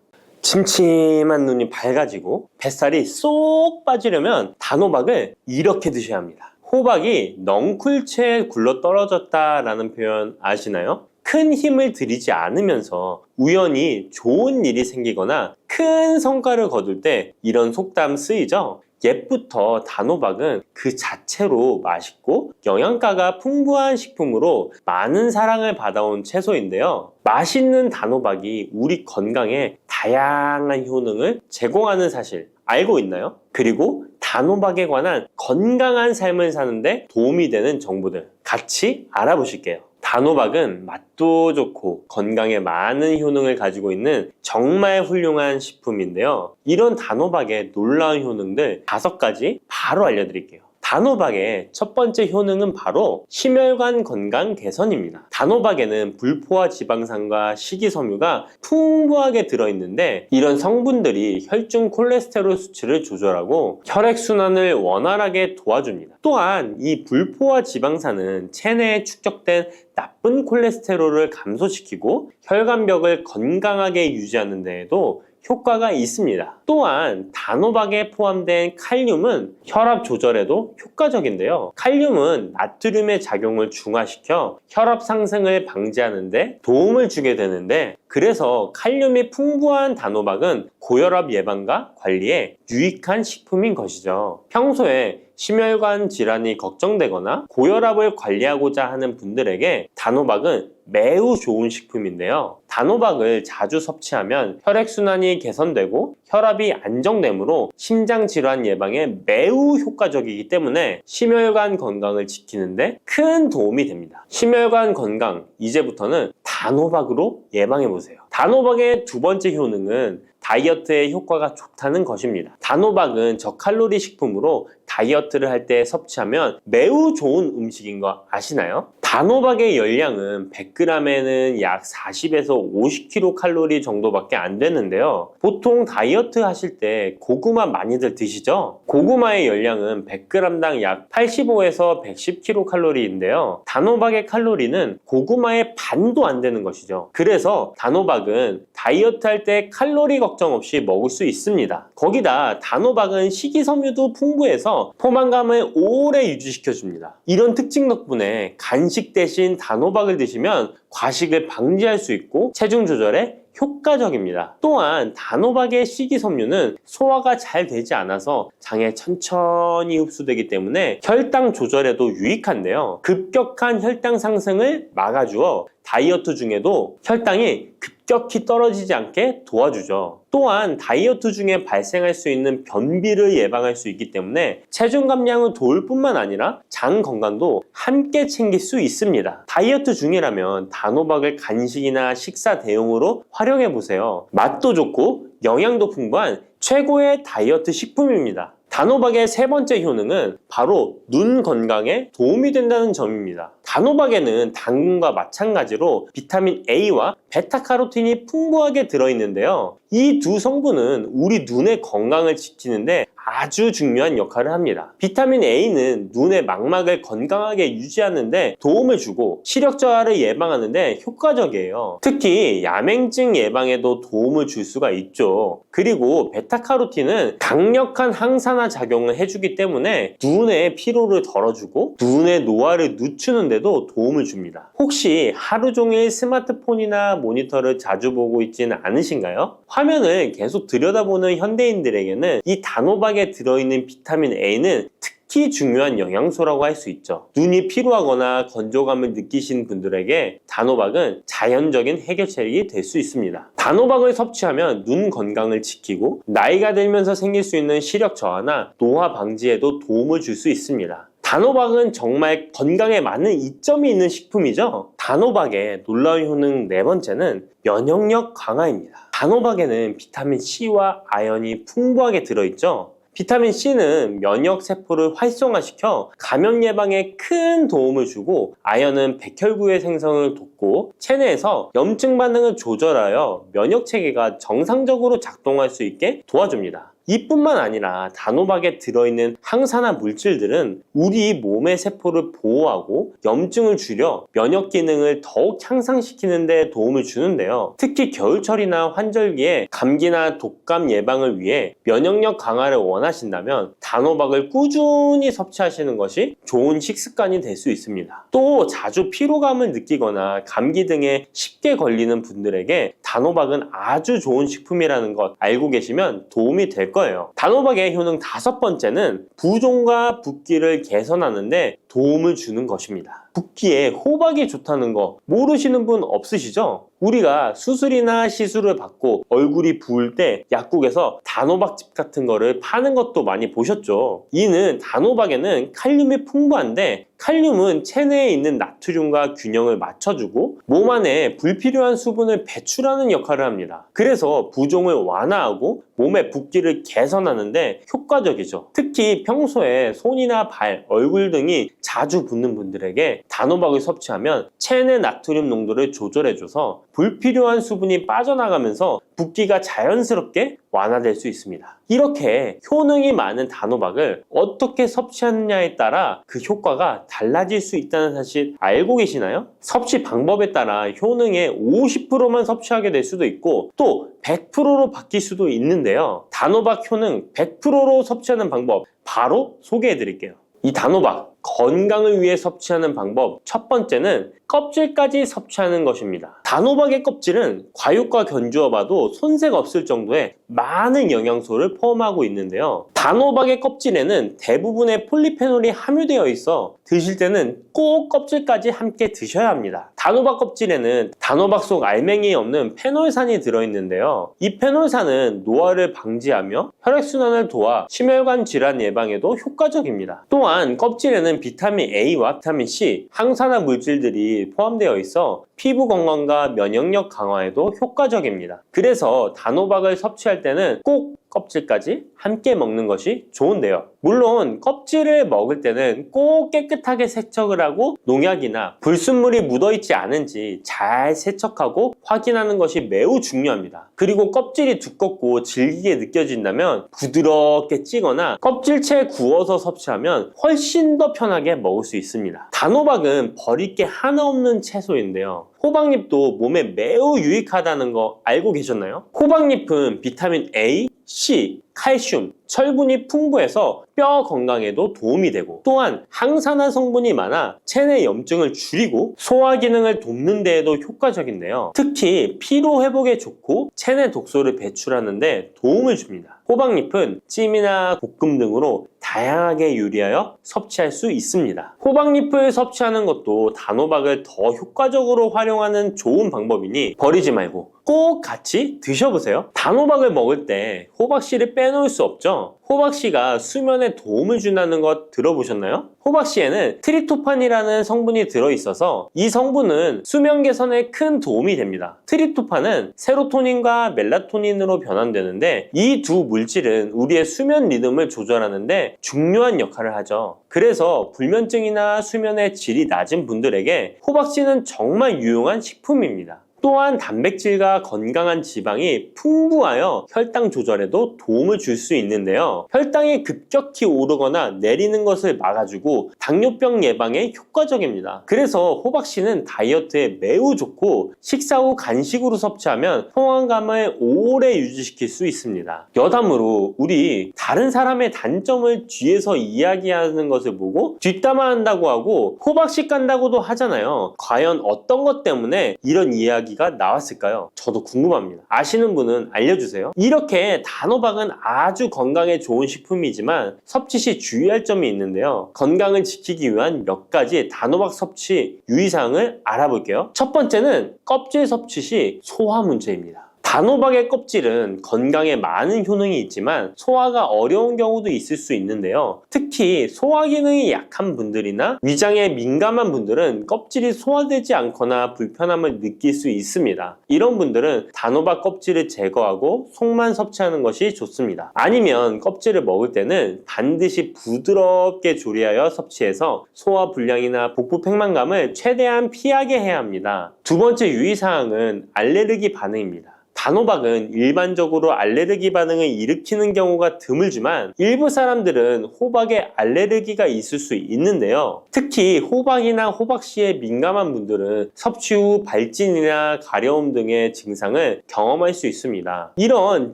S1: 침침한 눈이 밝아지고 뱃살이 쏙 빠지려면 단호박을 이렇게 드셔야 합니다. 호박이 넝쿨채에 굴러 떨어졌다라는 표현 아시나요? 큰 힘을 들이지 않으면서 우연히 좋은 일이 생기거나 큰 성과를 거둘 때 이런 속담 쓰이죠? 옛부터 단호박은 그 자체로 맛있고 영양가가 풍부한 식품으로 많은 사랑을 받아온 채소인데요. 맛있는 단호박이 우리 건강에 다양한 효능을 제공하는 사실 알고 있나요? 그리고 단호박에 관한 건강한 삶을 사는데 도움이 되는 정보들 같이 알아보실게요. 단호박은 맛도 좋고 건강에 많은 효능을 가지고 있는 정말 훌륭한 식품인데요. 이런 단호박의 놀라운 효능들 5가지 바로 알려드릴게요. 단호박의 첫 번째 효능은 바로 심혈관 건강 개선입니다. 단호박에는 불포화 지방산과 식이섬유가 풍부하게 들어있는데 이런 성분들이 혈중 콜레스테롤 수치를 조절하고 혈액순환을 원활하게 도와줍니다. 또한 이 불포화 지방산은 체내에 축적된 나쁜 콜레스테롤을 감소시키고 혈관벽을 건강하게 유지하는 데에도 효과가 있습니다. 또한 단호박에 포함된 칼륨은 혈압 조절에도 효과적인데요. 칼륨은 나트륨의 작용을 중화시켜 혈압 상승을 방지하는 데 도움을 주게 되는데 그래서 칼륨이 풍부한 단호박은 고혈압 예방과 관리에 유익한 식품인 것이죠. 평소에 심혈관 질환이 걱정되거나 고혈압을 관리하고자 하는 분들에게 단호박은 매우 좋은 식품인데요. 단호박을 자주 섭취하면 혈액순환이 개선되고 혈압이 안정되므로 심장질환 예방에 매우 효과적이기 때문에 심혈관 건강을 지키는데 큰 도움이 됩니다. 심혈관 건강, 이제부터는 단호박으로 예방해보세요. 단호박의 두 번째 효능은 다이어트에 효과가 좋다는 것입니다. 단호박은 저칼로리 식품으로 다이어트를 할 때 섭취하면 매우 좋은 음식인 거 아시나요? 단호박의 열량은 100g에는 약 40에서 50kcal 정도밖에 안 되는데요. 보통 다이어트 하실 때 고구마 많이들 드시죠? 고구마의 열량은 100g당 약 85에서 110kcal인데요. 단호박의 칼로리는 고구마의 반도 안 되는 것이죠. 그래서 단호박은 다이어트 할 때 칼로리 걱정 없이 먹을 수 있습니다. 거기다 단호박은 식이섬유도 풍부해서 포만감을 오래 유지시켜줍니다. 이런 특징 덕분에 간식 대신 단호박을 드시면 과식을 방지할 수 있고 체중 조절에 효과적입니다. 또한 단호박의 식이섬유는 소화가 잘 되지 않아서 장에 천천히 흡수되기 때문에 혈당 조절에도 유익한데요. 급격한 혈당 상승을 막아주어 다이어트 중에도 혈당이 급격히 떨어지지 않게 도와주죠. 또한 다이어트 중에 발생할 수 있는 변비를 예방할 수 있기 때문에 체중 감량을 도울 뿐만 아니라 장 건강도 함께 챙길 수 있습니다. 다이어트 중이라면 단호박을 간식이나 식사 대용으로 활용해 보세요. 맛도 좋고 영양도 풍부한 최고의 다이어트 식품입니다. 단호박의 세 번째 효능은 바로 눈 건강에 도움이 된다는 점입니다. 단호박에는 당근과 마찬가지로 비타민 A와 베타카로틴이 풍부하게 들어있는데요. 이 두 성분은 우리 눈의 건강을 지키는데 아주 중요한 역할을 합니다. 비타민 A는 눈의 망막을 건강하게 유지하는데 도움을 주고 시력 저하를 예방하는데 효과적이에요. 특히 야맹증 예방에도 도움을 줄 수가 있죠. 그리고 베타카로틴은 강력한 항산화 작용을 해주기 때문에 눈의 피로를 덜어주고 눈의 노화를 늦추는 데도 도움을 줍니다. 혹시 하루 종일 스마트폰이나 모니터를 자주 보고 있지는 않으신가요? 화면을 계속 들여다보는 현대인들에게는 이 단호박에 들어있는 비타민 A는 특히 중요한 영양소라고 할 수 있죠. 눈이 피로하거나 건조감을 느끼신 분들에게 단호박은 자연적인 해결책이 될 수 있습니다. 단호박을 섭취하면 눈 건강을 지키고 나이가 들면서 생길 수 있는 시력 저하나 노화 방지에도 도움을 줄 수 있습니다. 단호박은 정말 건강에 많은 이점이 있는 식품이죠. 단호박의 놀라운 효능 네 번째는 면역력 강화입니다. 단호박에는 비타민 C와 아연이 풍부하게 들어있죠. 비타민 C는 면역 세포를 활성화시켜 감염 예방에 큰 도움을 주고, 아연은 백혈구의 생성을 돕고 체내에서 염증 반응을 조절하여 면역 체계가 정상적으로 작동할 수 있게 도와줍니다. 이뿐만 아니라 단호박에 들어있는 항산화 물질들은 우리 몸의 세포를 보호하고 염증을 줄여 면역 기능을 더욱 향상시키는 데 도움을 주는데요. 특히 겨울철이나 환절기에 감기나 독감 예방을 위해 면역력 강화를 원하신다면 단호박을 꾸준히 섭취하시는 것이 좋은 식습관이 될 수 있습니다. 또 자주 피로감을 느끼거나 감기 등에 쉽게 걸리는 분들에게 단호박은 아주 좋은 식품이라는 것 알고 계시면 도움이 될 거예요. 단호박의 효능 다섯 번째는 부종과 붓기를 개선하는데 도움을 주는 것입니다. 붓기에 호박이 좋다는 거 모르시는 분 없으시죠? 우리가 수술이나 시술을 받고 얼굴이 부을 때 약국에서 단호박즙 같은 거를 파는 것도 많이 보셨죠? 이는 단호박에는 칼륨이 풍부한데, 칼륨은 체내에 있는 나트륨과 균형을 맞춰주고 몸 안에 불필요한 수분을 배출하는 역할을 합니다. 그래서 부종을 완화하고 몸의 붓기를 개선하는데 효과적이죠. 특히 평소에 손이나 발, 얼굴 등이 자주 붓는 분들에게 단호박을 섭취하면 체내 나트륨 농도를 조절해줘서 불필요한 수분이 빠져나가면서 붓기가 자연스럽게 완화될 수 있습니다. 이렇게 효능이 많은 단호박을 어떻게 섭취하느냐에 따라 그 효과가 달라질 수 있다는 사실 알고 계시나요? 섭취 방법에 따라 효능의 50%만 섭취하게 될 수도 있고 또 100%로 바뀔 수도 있는데요. 단호박 효능 100%로 섭취하는 방법 바로 소개해 드릴게요. 이 단호박 건강을 위해 섭취하는 방법 첫 번째는 껍질까지 섭취하는 것입니다. 단호박의 껍질은 과육과 견주어 봐도 손색 없을 정도의 많은 영양소를 포함하고 있는데요. 단호박의 껍질에는 대부분의 폴리페놀이 함유되어 있어 드실 때는 꼭 껍질까지 함께 드셔야 합니다. 단호박 껍질에는 단호박 속 알맹이에 없는 페놀산이 들어있는데요. 이 페놀산은 노화를 방지하며 혈액순환을 도와 심혈관 질환 예방에도 효과적입니다. 또한 껍질에는 비타민 A와 비타민 C, 항산화 물질들이 포함되어 있어 피부 건강과 면역력 강화에도 효과적입니다. 그래서 단호박을 섭취할 때는 꼭 껍질까지 함께 먹는 것이 좋은데요. 물론 껍질을 먹을 때는 꼭 깨끗하게 세척을 하고 농약이나 불순물이 묻어있지 않은지 잘 세척하고 확인하는 것이 매우 중요합니다. 그리고 껍질이 두껍고 질기게 느껴진다면 부드럽게 찌거나 껍질채 구워서 섭취하면 훨씬 더 편하게 먹을 수 있습니다. 단호박은 버릴 게 하나 없는 채소인데요. 호박잎도 몸에 매우 유익하다는 거 알고 계셨나요? 호박잎은 비타민 A, C, 칼슘, 철분이 풍부해서 뼈 건강에도 도움이 되고, 또한 항산화 성분이 많아 체내 염증을 줄이고 소화 기능을 돕는 데에도 효과적인데요. 특히 피로 회복에 좋고 체내 독소를 배출하는 데 도움을 줍니다. 호박잎은 찜이나 볶음 등으로 다양하게 요리하여 섭취할 수 있습니다. 호박잎을 섭취하는 것도 단호박을 더 효과적으로 활용하는 좋은 방법이니 버리지 말고 꼭 같이 드셔보세요. 단호박을 먹을 때 호박씨를 빼놓을 수 없죠. 호박씨가 수면에 도움을 준다는 것 들어보셨나요? 호박씨에는 트립토판이라는 성분이 들어있어서 이 성분은 수면 개선에 큰 도움이 됩니다. 트립토판은 세로토닌과 멜라토닌으로 변환되는데 이 두 물질은 우리의 수면 리듬을 조절하는데 중요한 역할을 하죠. 그래서 불면증이나 수면의 질이 낮은 분들에게 호박씨는 정말 유용한 식품입니다. 또한 단백질과 건강한 지방이 풍부하여 혈당 조절에도 도움을 줄 수 있는데요. 혈당이 급격히 오르거나 내리는 것을 막아주고 당뇨병 예방에 효과적입니다. 그래서 호박씨는 다이어트에 매우 좋고 식사 후 간식으로 섭취하면 포만감을 오래 유지시킬 수 있습니다. 여담으로 우리 다른 사람의 단점을 뒤에서 이야기하는 것을 보고 뒷담화한다고 하고 호박씨 깐다고도 하잖아요. 과연 어떤 것 때문에 이런 이야기 가 나왔을까요? 저도 궁금합니다. 아시는 분은 알려주세요. 이렇게 단호박은 아주 건강에 좋은 식품이지만 섭취 시 주의할 점이 있는데요. 건강을 지키기 위한 몇 가지 단호박 섭취 유의사항을 알아볼게요. 첫 번째는 껍질 섭취 시 소화 문제입니다. 단호박의 껍질은 건강에 많은 효능이 있지만 소화가 어려운 경우도 있을 수 있는데요. 특히 소화 기능이 약한 분들이나 위장에 민감한 분들은 껍질이 소화되지 않거나 불편함을 느낄 수 있습니다. 이런 분들은 단호박 껍질을 제거하고 속만 섭취하는 것이 좋습니다. 아니면 껍질을 먹을 때는 반드시 부드럽게 조리하여 섭취해서 소화 불량이나 복부 팽만감을 최대한 피하게 해야 합니다. 두 번째 유의사항은 알레르기 반응입니다. 단호박은 일반적으로 알레르기 반응을 일으키는 경우가 드물지만 일부 사람들은 호박에 알레르기가 있을 수 있는데요. 특히 호박이나 호박씨에 민감한 분들은 섭취 후 발진이나 가려움 등의 증상을 경험할 수 있습니다. 이런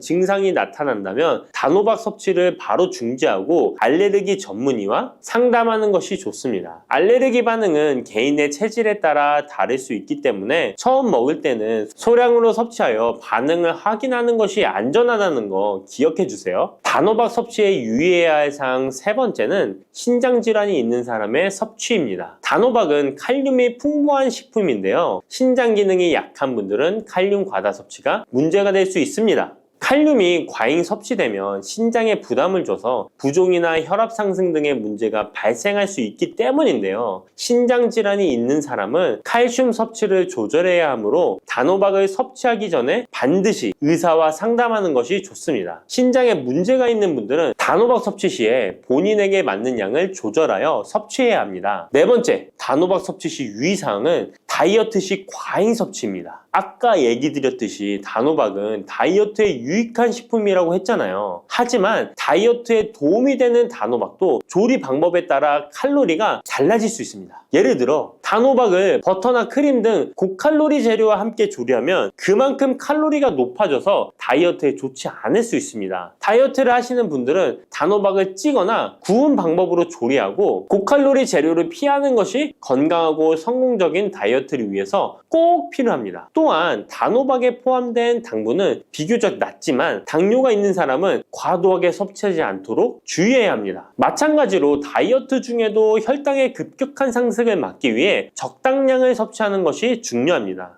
S1: 증상이 나타난다면 단호박 섭취를 바로 중지하고 알레르기 전문의와 상담하는 것이 좋습니다. 알레르기 반응은 개인의 체질에 따라 다를 수 있기 때문에 처음 먹을 때는 소량으로 섭취하여 반응을 확인하는 것이 안전하다는 거 기억해 주세요. 단호박 섭취에 유의해야 할 사항 세 번째는 신장 질환이 있는 사람의 섭취입니다. 단호박은 칼륨이 풍부한 식품인데요. 신장 기능이 약한 분들은 칼륨 과다 섭취가 문제가 될 수 있습니다. 칼륨이 과잉 섭취되면 신장에 부담을 줘서 부종이나 혈압 상승 등의 문제가 발생할 수 있기 때문인데요. 신장 질환이 있는 사람은 칼슘 섭취를 조절해야 하므로 단호박을 섭취하기 전에 반드시 의사와 상담하는 것이 좋습니다. 신장에 문제가 있는 분들은 단호박 섭취 시에 본인에게 맞는 양을 조절하여 섭취해야 합니다. 네 번째, 단호박 섭취 시 유의사항은 다이어트 시 과잉 섭취입니다. 아까 얘기 드렸듯이 단호박은 다이어트에 유익한 식품이라고 했잖아요. 하지만 다이어트에 도움이 되는 단호박도 조리 방법에 따라 칼로리가 달라질 수 있습니다. 예를 들어 단호박을 버터나 크림 등 고칼로리 재료와 함께 조리하면 그만큼 칼로리가 높아져서 다이어트에 좋지 않을 수 있습니다. 다이어트를 하시는 분들은 단호박을 찌거나 구운 방법으로 조리하고 고칼로리 재료를 피하는 것이 건강하고 성공적인 다이어트를 위해서 꼭 필요합니다. 또한 단호박에 포함된 당분은 비교적 낮지만 당뇨가 있는 사람은 과도하게 섭취하지 않도록 주의해야 합니다. 마찬가지로 다이어트 중에도 혈당의 급격한 상승을 막기 위해 적당량을 섭취하는 것이 중요합니다.